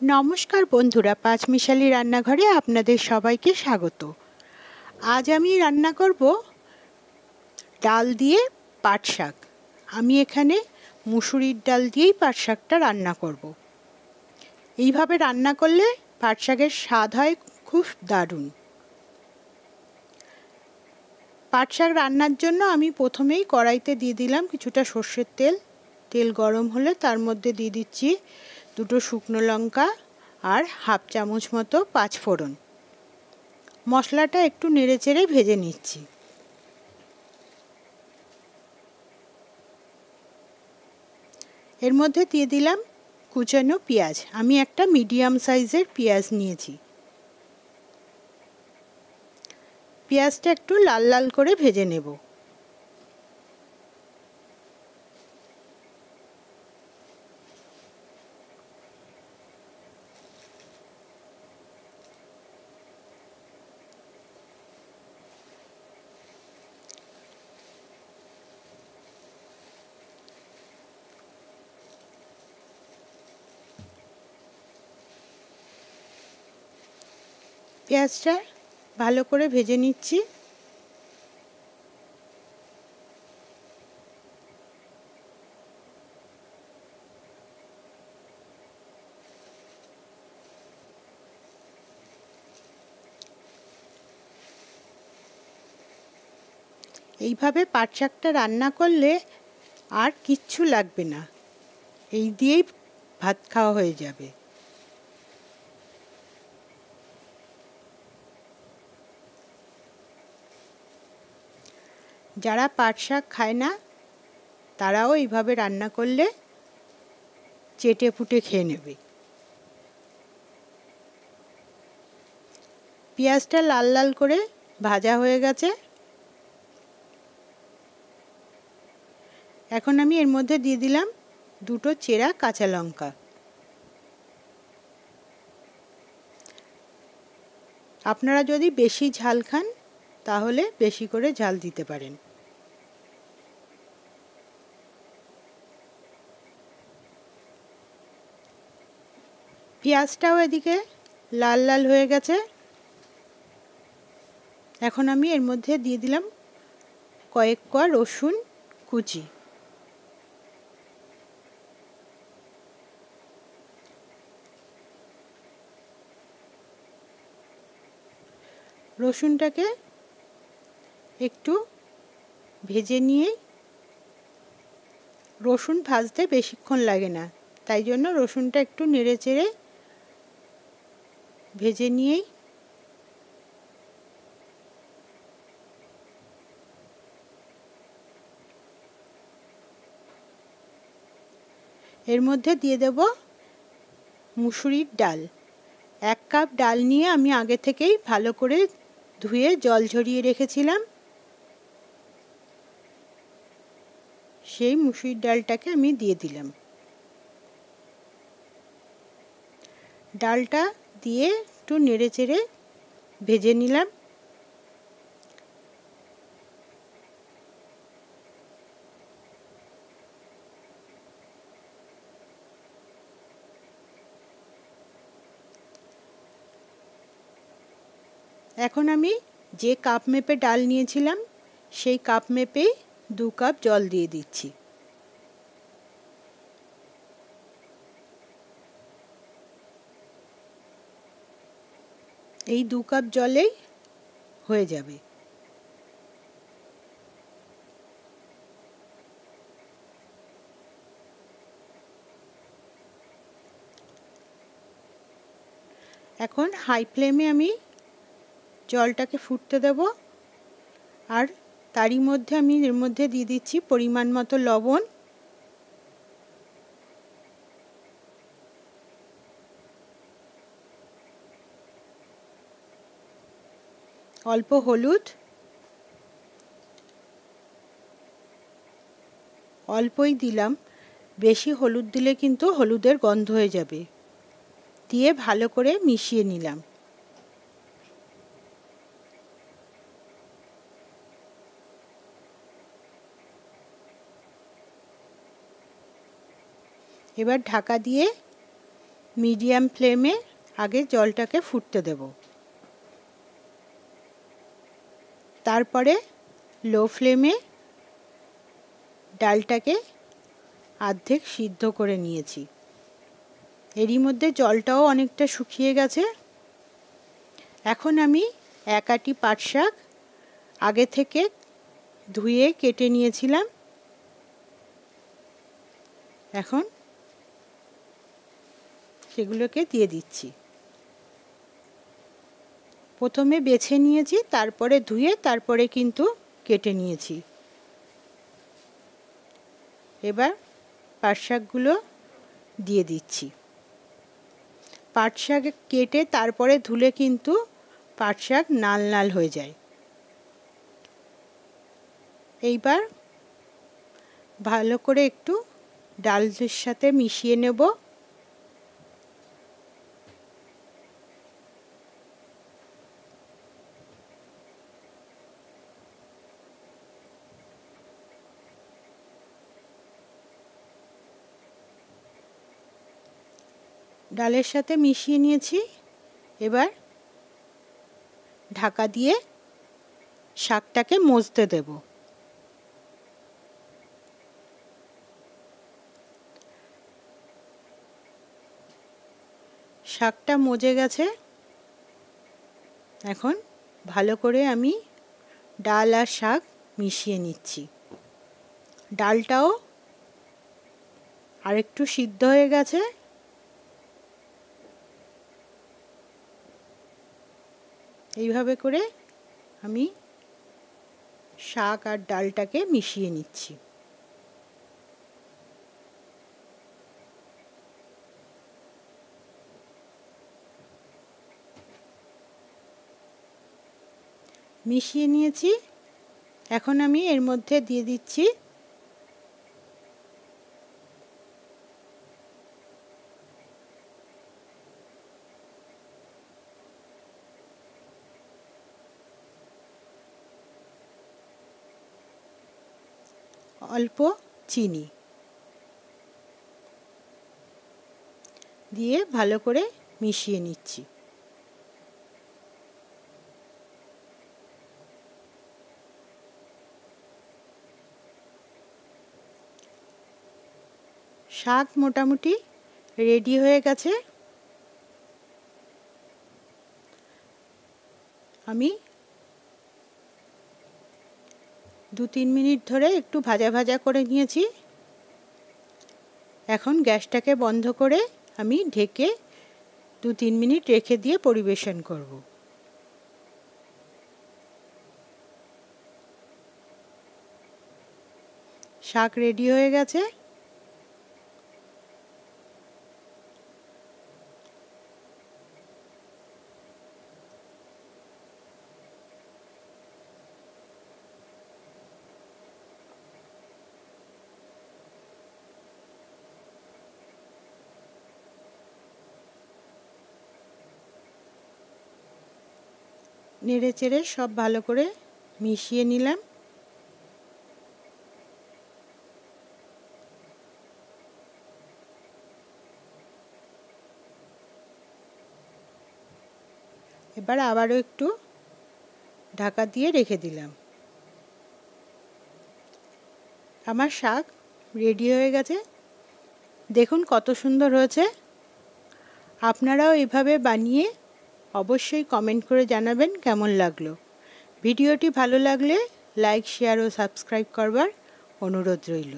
নমস্কার বন্ধুরা, পাঁচমিশালি রান্নাঘরে আপনাদের সবাইকে স্বাগত। আজ আমি রান্না করব ডাল দিয়ে পাট শাক। আমি এখানে মুসুরির ডাল দিয়েই পাট শাকটা রান্না করব। এইভাবে রান্না করলে পাট শাকের স্বাদ হয় খুব দারুণ। পাট শাক রান্নার জন্য আমি প্রথমেই কড়াইতে দিয়ে দিলাম কিছুটা সর্ষের তেল। তেল গরম হলে তার মধ্যে দিয়ে দিচ্ছি দুটো শুকনো লঙ্কা আর হাফ চামচ মতো পাঁচফোড়ন। মশলাটা একটু নেড়েচেড়ে ভেজে নিচ্ছি। এর মধ্যে দিয়ে দিলাম কুচানো পেঁয়াজ। আমি একটা মিডিয়াম সাইজের পেঁয়াজ নিয়েছি। পেঁয়াজটা একটু লাল লাল করে ভেজে নেব। পেঁয়াজটা ভালো করে ভেজে নিচ্ছি। এইভাবে পাট শাকটা রান্না করলে আর কিচ্ছু লাগবে না, এই দিয়েই ভাত খাওয়া হয়ে যাবে। যারা পাট শাক খায় না তারাও এইভাবে রান্না করলে চেটে পুটে খেয়ে নেবে। পেঁয়াজটা লাল লাল করে ভাজা হয়ে গেছে। এখন আমি এর মধ্যে দিয়ে দিলাম দুটো চেরা কাঁচা লঙ্কা। আপনারা যদি বেশি ঝাল খান তাহলে বেশি করে ঝাল দিতে পারেন। পেঁয়াজটাও এদিকে লাল লাল হয়ে গেছে। এখন আমি এর মধ্যে দিয়ে দিলাম কয়েক কোয়া রসুন কুচি। রসুনটাকে একটু ভেজে নিয়ে, রসুন ভাজতে বেশিক্ষণ লাগে না, তাই জন্য রসুনটা একটু নেড়ে চেড়ে ভেজে নিয়েই এর মধ্যে দিয়ে দেব মুসুরির ডাল। 1 কাপ ডাল নিয়ে আমি আগে থেকেই ভালো করে ধুয়ে জল ঝরিয়ে রেখেছিলাম। সেই মুসুরির ডালটাকে আমি দিয়ে দিলাম। ডালটা দিয়ে একটু নেড়েচেড়ে ভেজে নিলাম। এখন আমি যে কাপ মেপে ডাল নিয়েছিলাম সেই কাপ মেপেই 2 কাপ জল দিয়ে দিচ্ছি। এই 2 কাপ জলেই হয়ে যাবে। এখন হাই ফ্লেমে আমি জলটাকে ফুটতে দেব। আর তারই মধ্যে আমি এর মধ্যে দিয়ে দিচ্ছি পরিমাণ মতো লবণ, অল্প হলুদ, অল্পই দিলাম, বেশি হলুদ দিলে কিন্তু হলুদের গন্ধ হয়ে যাবে। দিয়ে ভালো করে মিশিয়ে নিলাম। এবার ঢাকা দিয়ে মিডিয়াম ফ্লেমে আগে জলটাকে ফুটতে দেব, তারপরে লো ফ্লেমে ডালটাকে অর্ধেক সিদ্ধ করে নিয়েছি। এরই মধ্যে জলটাও অনেকটা শুকিয়ে গেছে। এখন আমি এক আটি পাট শাক আগে থেকে ধুয়ে কেটে নিয়েছিলাম, এখন সেগুলোকে দিয়ে দিচ্ছি। প্রথমে বেছে নিয়েছি, তারপরে ধুয়ে তারপরে কিন্তু কেটে নিয়েছি। এবার পাট শাকগুলো দিয়ে দিচ্ছি। পাট শাক কেটে তারপরে ধুলে কিন্তু পাট শাক লাল লাল হয়ে যায়। এইবার ভালো করে একটু ডালের সাথে মিশিয়ে নেব। ডালের সাথে মিশিয়ে নিয়েছি। এবার ঢাকা দিয়ে শাকটাকে মজতে দেব। শাকটা মজে গেছে। এখন ভালো করে আমি ডাল আর শাক মিশিয়ে নিচ্ছি। ডালটাও আরেকটু সিদ্ধ হয়ে গেছে। এইভাবে করে আমি শাক আর ডালটাকে মিশিয়ে নিচ্ছি। মিশিয়ে নিয়েছি। এখন আমি এর মধ্যে দিয়ে দিচ্ছি অল্প চিনি, দিয়ে ভালো করে মিশিয়ে নিচ্ছি। শাক মোটামুটি রেডি হয়ে গেছে। আমি 2-3 মিনিট ধরে একটু ভাজা ভাজা করে নিয়েছি। এখন গ্যাসটাকে বন্ধ করে আমি ঢেকে 2-3 মিনিট রেখে দিয়ে পরিবেশন করব। শাক রেডি হয়ে গেছে। নেড়ে চেড়ে সব ভালো করে মিশিয়ে নিলাম। এবার আবারও একটু ঢাকা দিয়ে রেখে দিলাম। আমার শাক রেডি হয়ে গেছে। দেখুন কত সুন্দর হয়েছে। আপনারাও এভাবে বানিয়ে অবশ্যই কমেন্ট করে জানাবেন কেমন লাগলো। ভিডিওটি ভালো লাগলে লাইক, শেয়ার ও সাবস্ক্রাইব করবার অনুরোধ রইল।